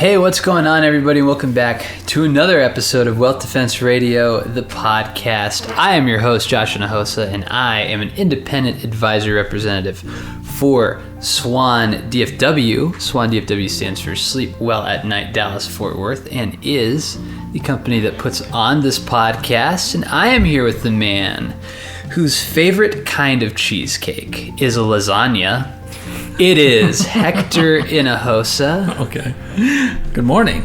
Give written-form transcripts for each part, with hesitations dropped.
Hey, what's going on, everybody? Welcome back to another episode of Wealth Defense Radio, the podcast. I am your host, Josh Nahosa, and I am an independent advisor representative for Swan DFW. Swan DFW stands for Sleep Well at Night Dallas Fort Worth and is the company that puts on this podcast. And I am here with the man whose favorite kind of cheesecake is a lasagna. It is Hector and Josh. Okay. Good morning.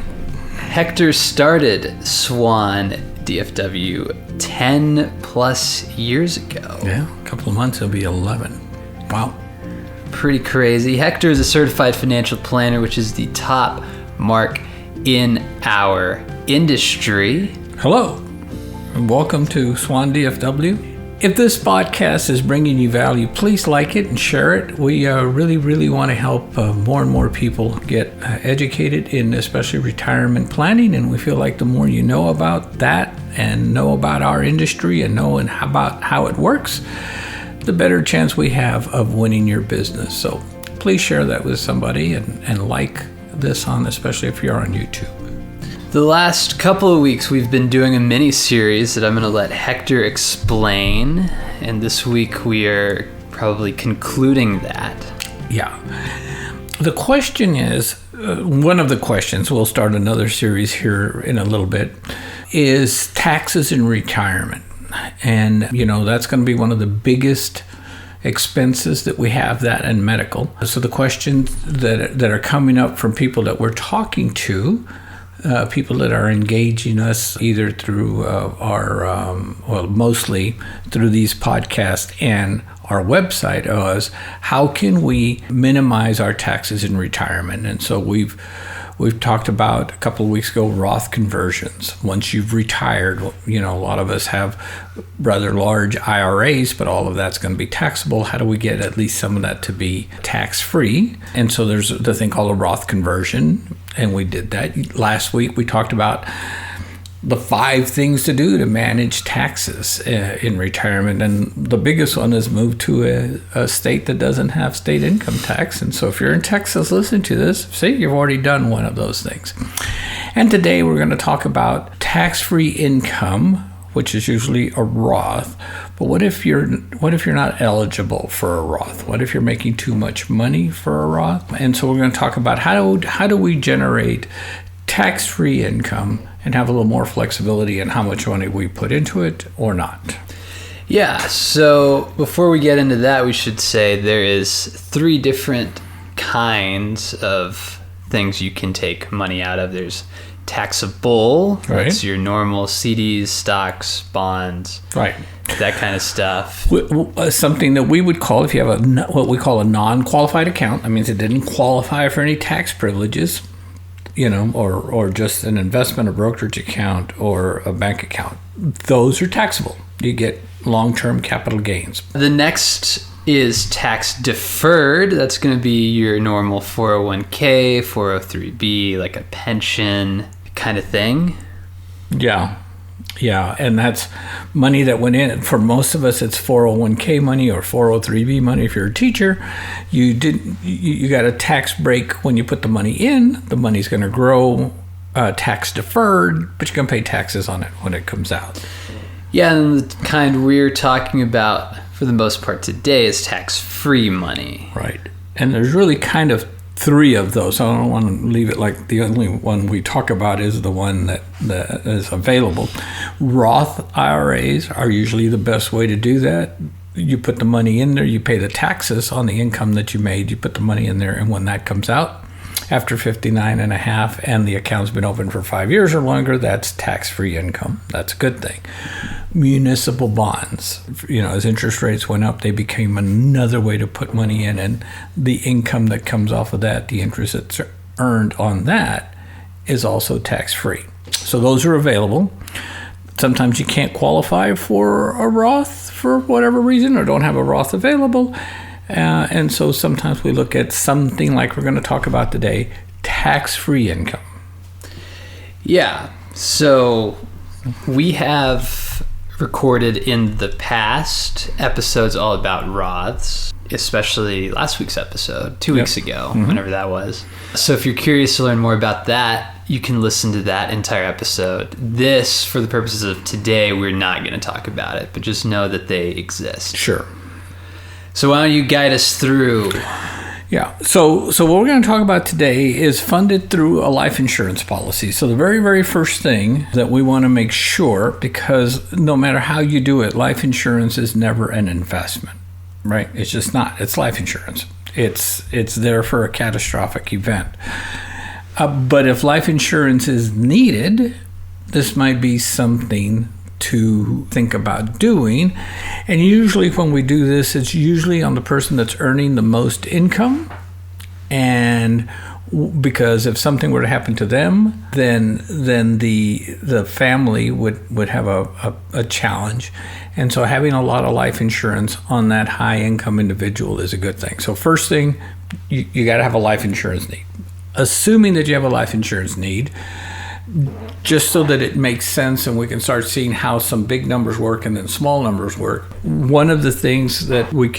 Hector started Swan DFW 10 plus years ago. Yeah, a couple of months, it'll be 11. Wow. Pretty crazy. Hector is a certified financial planner, which is the top mark in our industry. Hello, and welcome to Swan DFW. If this podcast is bringing you value, please like it and share it. We really want to help more and more people get educated in especially retirement planning. And we feel like the more you know about that and know about our industry and know about how it works, the better chance we have of winning your business. So please share that with somebody and like this especially if you're on YouTube. The last couple of weeks, we've been doing a mini-series that I'm going to let Hector explain, and this week we are probably concluding that. Yeah. The question is, one of the questions, we'll start another series here in a little bit, is taxes in retirement. And, that's going to be one of the biggest expenses that we have, that and medical. So the questions that are coming up from people that we're talking to, people that are engaging us either through mostly through these podcasts and our website, is how can we minimize our taxes in retirement? And so we've talked about a couple of weeks ago Roth conversions. Once you've retired, a lot of us have rather large IRAs, but all of that's going to be taxable. How do we get at least some of that to be tax-free? And so there's the thing called a Roth conversion, and we did that. Last week we talked about the 5 things to do to manage taxes in retirement. And the biggest one is move to a state that doesn't have state income tax. And so if you're in Texas listening to this, see, you've already done one of those things. And today we're going to talk about tax-free income, which is usually a Roth. But what if you're not eligible for a Roth? What if you're making too much money for a Roth? And so we're going to talk about how do we generate tax-free income and have a little more flexibility in how much money we put into it or not. Yeah, so before we get into that, we should say there is 3 different kinds of things you can take money out of. There's taxable, that's your normal CDs, stocks, bonds, right? That kind of stuff. Something that we would call, if you have what we call a non-qualified account, that means it didn't qualify for any tax privileges, or just an investment or brokerage account or a bank account. Those are taxable. You get long-term capital gains. The next is tax deferred. That's going to be your normal 401k, 403b, like a pension kind of thing. Yeah, and that's money that went in. For most of us, it's 401k money or 403b money. If you're a teacher, you got a tax break when you put the money in. The money's going to grow tax deferred, but you're going to pay taxes on it when it comes out. Yeah, and the kind we're talking about for the most part today is tax-free money. Right, and there's really kind of 3 of those. I don't want to leave it like the only one we talk about is the one that is available. Roth IRAs are usually the best way to do that. You put the money in there, you pay the taxes on the income that you made, you put the money in there, and when that comes out, after 59 and a half and the account's been open for 5 years or longer, that's tax-free income. That's a good thing. Municipal bonds, as interest rates went up, they became another way to put money in, and the income that comes off of that, the interest that's earned on that, is also tax-free. So those are available. Sometimes you can't qualify for a Roth for whatever reason or don't have a Roth available. And so sometimes we look at something like we're going to talk about today, tax-free income. Yeah. So we have recorded in the past episodes all about Roths. especially last week's episode, 2 weeks ago, whenever that was. So if you're curious to learn more about that, you can listen to that entire episode. This, for the purposes of today, we're not going to talk about it, but just know that they exist. Sure. So why don't you guide us through? Yeah. So what we're going to talk about today is funded through a life insurance policy. So the very, very first thing that we want to make sure, because no matter how you do it, life insurance is never an investment, right? It's just not. It's life insurance. It's there for a catastrophic event. But if life insurance is needed, this might be something to think about doing. And usually when we do this, it's usually on the person that's earning the most income. And because if something were to happen to them, then the family would have a challenge. And so having a lot of life insurance on that high income individual is a good thing. So first thing, you got to have a life insurance need. Assuming that you have a life insurance need, just so that it makes sense and we can start seeing how some big numbers work and then small numbers work. One of the things that we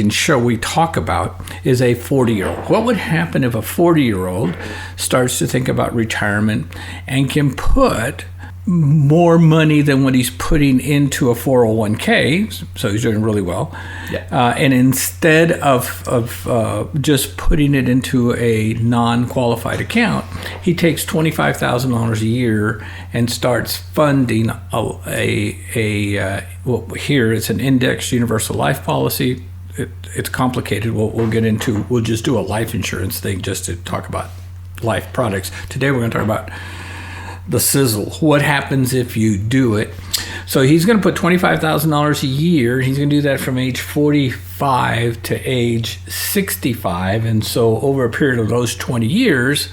talk about is a 40-year-old. What would happen if a 40-year-old starts to think about retirement and can put more money than what he's putting into a 401k, so he's doing really well. Yeah. And instead of just putting it into a non-qualified account, he takes $25,000 a year and starts funding here it's an indexed universal life policy. It's complicated. We'll get into. We'll just do a life insurance thing just to talk about life products. Today we're going to talk about the sizzle. What happens if you do it? So he's going to put $25,000 a year. He's going to do that from age 45 to age 65. And so over a period of those 20 years,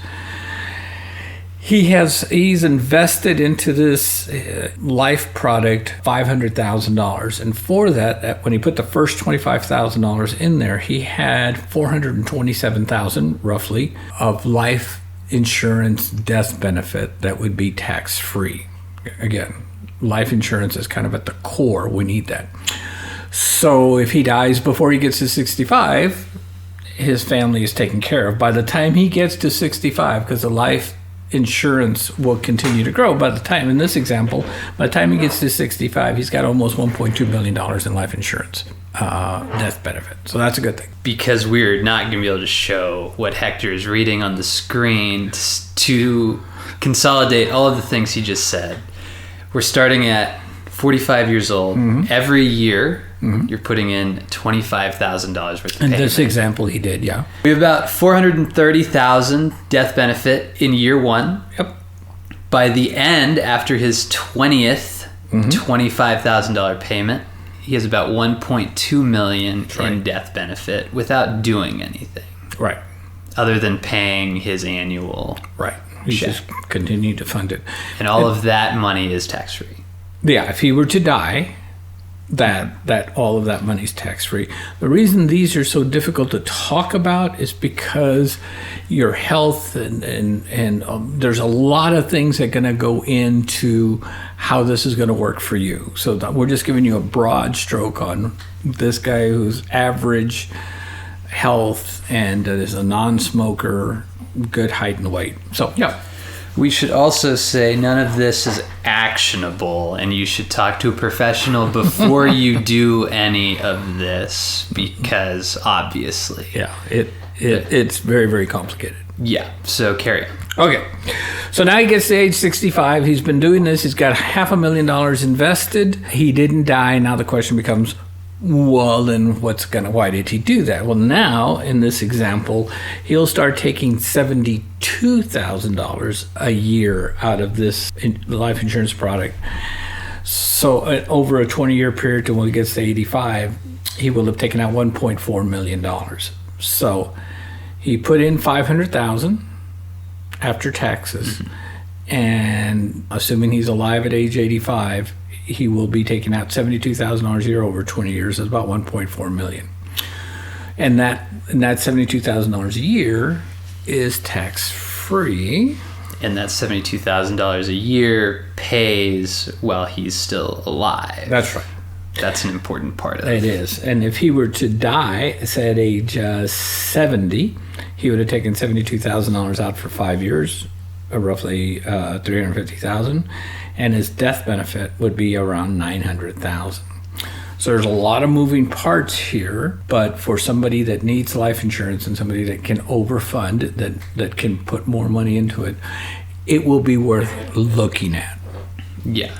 he's invested into this life product $500,000. And for that, when he put the first $25,000 in there, he had $427,000 roughly of life insurance death benefit that would be tax-free. Again, life insurance is kind of at the core. We need that. So if he dies before he gets to 65, his family is taken care of. By the time he gets to 65, because the life insurance will continue to grow, by the time, in this example, by the time he gets to 65, he's got almost $1.2 million in life insurance death benefit. So that's a good thing. Because we're not going to be able to show what Hector is reading on the screen to consolidate all of the things he just said. We're starting at 45 years old. Mm-hmm. Every year, you're putting in $25,000 worth of payment. In this example, he did, yeah. We have about $430,000 death benefit in year one. Yep. By the end, after his 20th $25,000 payment, he has about $1.2 million in death benefit without doing anything. Right. Other than paying his annual He's check. just continue to fund it. And all of that money is tax-free. Yeah, if he were to die, that all of that money is tax-free. The reason these are so difficult to talk about is because your health and there's a lot of things that are going to go into how this is going to work for you. So we're just giving you a broad stroke on this guy who's average health and is a non-smoker, good height and weight. So, yeah. We should also say none of this is actionable, and you should talk to a professional before you do any of this, because obviously. Yeah, it's very, very complicated. Yeah, so carry on. Okay, so now he gets to age 65. He's been doing this. He's got $500,000 invested. He didn't die. Now the question becomes, well, then why did he do that? Well, now in this example, he'll start taking $72,000 a year out of this life insurance product. So over a 20-year period to when he gets to 85, he will have taken out $1.4 million. So he put in $500,000 after taxes, and assuming he's alive at age 85, he will be taking out $72,000 a year over 20 years. That's about $1.4 million. And that $72,000 a year is tax-free. And that $72,000 a year pays while he's still alive. That's right. That's an important part of it. It is. And if he were to die, say at age 70, he would have taken $72,000 out for 5 years, roughly $350,000, and his death benefit would be around $900,000. So there's a lot of moving parts here, but for somebody that needs life insurance and somebody that can overfund, that can put more money into it, it will be worth looking at. Yeah.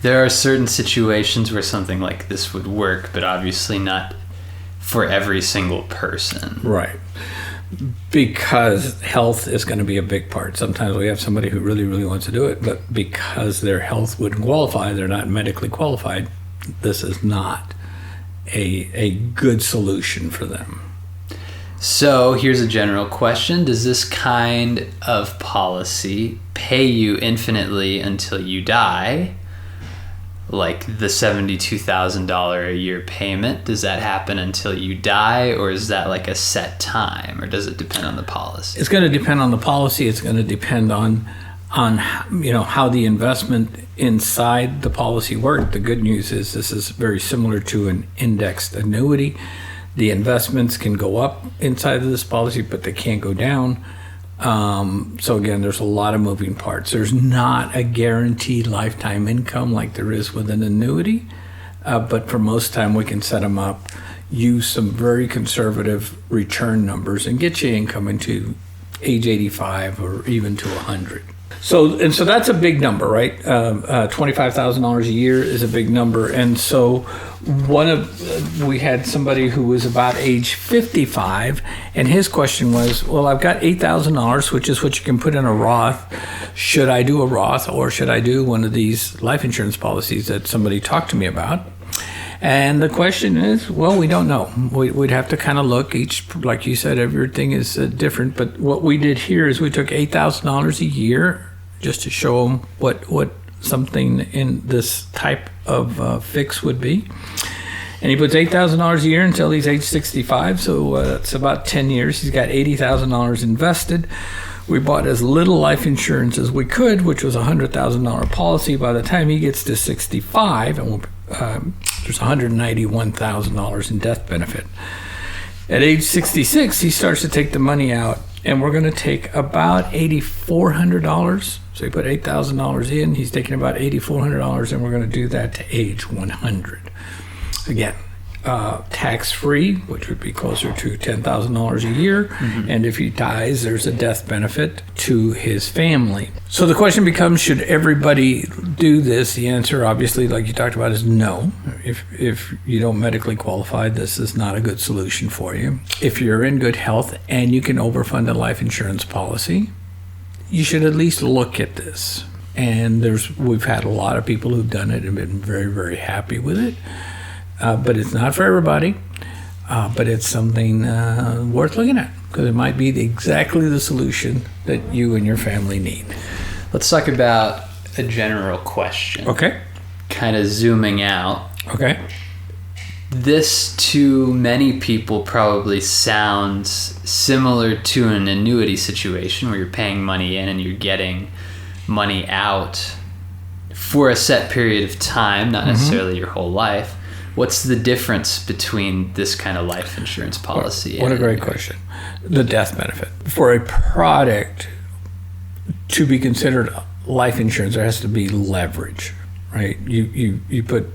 There are certain situations where something like this would work, but obviously not for every single person. Right. Because health is going to be a big part. Sometimes we have somebody who really, really wants to do it, but because their health wouldn't qualify, they're not medically qualified, this is not a good solution for them. So here's a general question. Does this kind of policy pay you infinitely until you die? Like the $72,000 a year payment, does that happen until you die, or is that like a set time, or does it depend on the policy? It's going to depend on the policy. It's going to depend on how the investment inside the policy worked. The good news is this is very similar to an indexed annuity. The investments can go up inside of this policy, but they can't go down. So again, there's a lot of moving parts. There's not a guaranteed lifetime income like there is with an annuity, but for most time we can set them up, use some very conservative return numbers, and get you income into age 85 or even to 100. So that's a big number, right? $25,000 a year is a big number. And so we had somebody who was about age 55, and his question was, well, I've got $8,000, which is what you can put in a Roth. Should I do a Roth, or should I do one of these life insurance policies that somebody talked to me about? And the question is, well, we don't know. We'd have to kind of look. Like you said, everything is different. But what we did here is we took $8,000 a year just to show them what something in this type of fix would be. And he puts $8,000 a year until he's age 65. So that's about 10 years. He's got $80,000 invested. We bought as little life insurance as we could, which was a $100,000 policy. By the time he gets to 65, and there's $191,000 in death benefit. At age 66, he starts to take the money out, and we're going to take about $8,400. So he put $8,000 in, he's taking about $8,400, and we're going to do that to age 100. Again, tax-free, which would be closer to $10,000 a year. Mm-hmm. And if he dies, there's a death benefit to his family. So the question becomes, should everybody do this? The answer, obviously, like you talked about, is no. If you don't medically qualify, this is not a good solution for you. If you're in good health and you can overfund a life insurance policy, you should at least look at this. And we've had a lot of people who've done it and been very, very happy with it. But it's not for everybody, but it's something worth looking at, because it might be exactly the solution that you and your family need. Let's talk about a general question. Okay. Kind of zooming out. Okay. This, to many people, probably sounds similar to an annuity situation where you're paying money in and you're getting money out for a set period of time, not necessarily your whole life. What's the difference between this kind of life insurance policy? What a great question. The death benefit. For a product to be considered life insurance, there has to be leverage, right? You put,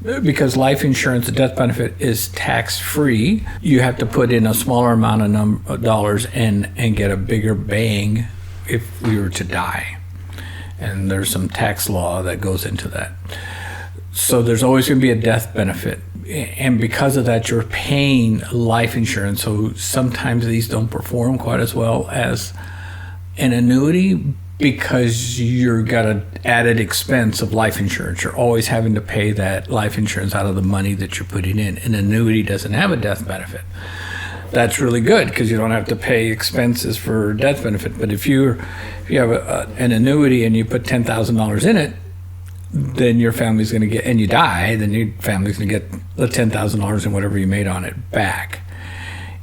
because life insurance, the death benefit is tax-free, you have to put in a smaller amount of dollars and get a bigger bang if we were to die. And there's some tax law that goes into that. So there's always going to be a death benefit. And because of that, you're paying life insurance. So sometimes these don't perform quite as well as an annuity because you've got an added expense of life insurance. You're always having to pay that life insurance out of the money that you're putting in. An annuity doesn't have a death benefit. That's really good because you don't have to pay expenses for death benefit. But if you have an annuity and you put $10,000 in it, then your family's going to get, and you die, then your family's going to get the $10,000 and whatever you made on it back.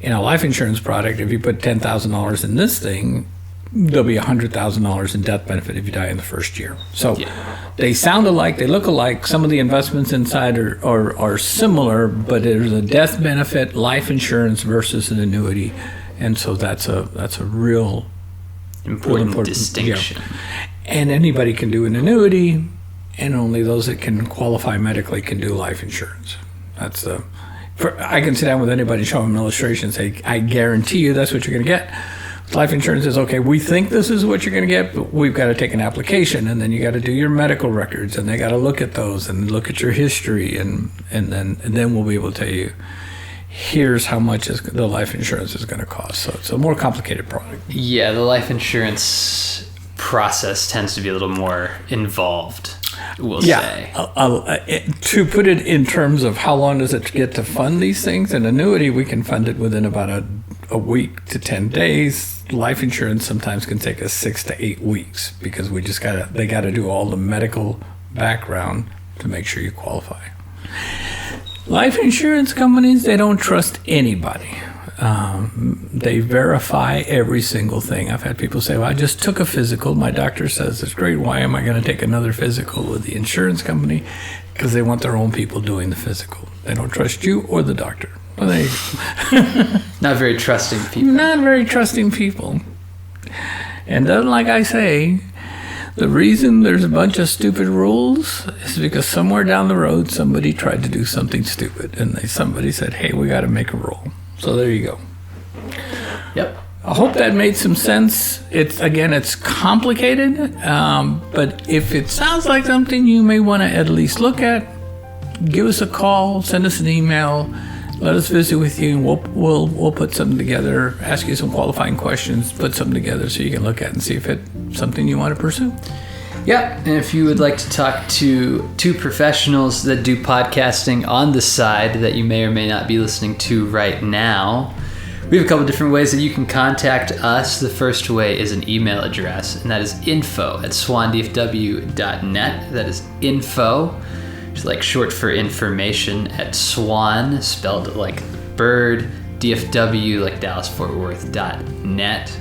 In a life insurance product, if you put $10,000 in this thing, there'll be $100,000 in death benefit if you die in the first year. So they sound alike, they look alike. Some of the investments inside are similar, but there's a death benefit, life insurance versus an annuity, and so that's a real important distinction. Yeah. And anybody can do an annuity, and only those that can qualify medically can do life insurance. I can sit down with anybody, show them an illustration, and say, I guarantee you that's what you're going to get. Life insurance is, okay, we think this is what you're going to get, but we've got to take an application, and then you got to do your medical records, and they got to look at those and look at your history, and then we'll be able to tell you, here's how much the life insurance is going to cost. So it's a more complicated product. Yeah, the life insurance process tends to be a little more involved, we'll say. To put it in terms of how long does it get to fund these things, an annuity, we can fund it within about a week to 10 days. Life insurance sometimes can take us 6 to 8 weeks because they got to do all the medical background to make sure you qualify. Life insurance companies, they don't trust anybody. They verify every single thing. I've had people say, well, I just took a physical. My doctor says it's great. Why am I going to take another physical with the insurance company? Because they want their own people doing the physical. They don't trust you or the doctor. Well, Not very trusting people. Not very trusting people. And then, like I say, the reason there's a bunch of stupid rules is because somewhere down the road, somebody tried to do something stupid. And somebody said, hey, we got to make a rule. So there you go. Yep. I hope that made some sense. It's complicated, but if it sounds like something you may want to at least look at, give us a call, send us an email, let us visit with you, and we'll put something together, ask you some qualifying questions, put something together so you can look at and see if it's something you want to pursue. Yeah, and if you would like to talk to two professionals that do podcasting on the side that you may or may not be listening to right now, we have a couple different ways that you can contact us. The first way is an email address, and that is info@swandfw.net. That is info, which is like short for information, at Swan, spelled like bird, DFW, like Dallas-Fort Worth.net.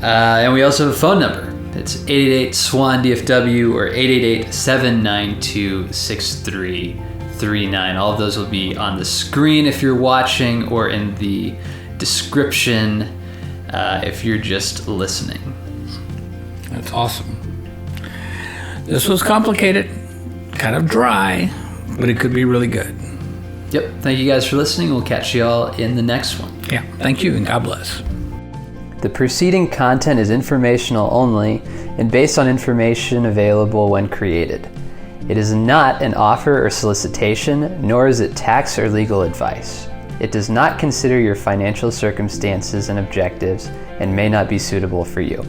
And we also have a phone number. It's 888-SWAN-DFW or 888-792-6339. All of those will be on the screen if you're watching, or in the description if you're just listening. That's awesome. This was complicated, kind of dry, but it could be really good. Yep. Thank you guys for listening. We'll catch you all in the next one. Yeah. Thank you, and God bless. The preceding content is informational only and based on information available when created. It is not an offer or solicitation, nor is it tax or legal advice. It does not consider your financial circumstances and objectives and may not be suitable for you.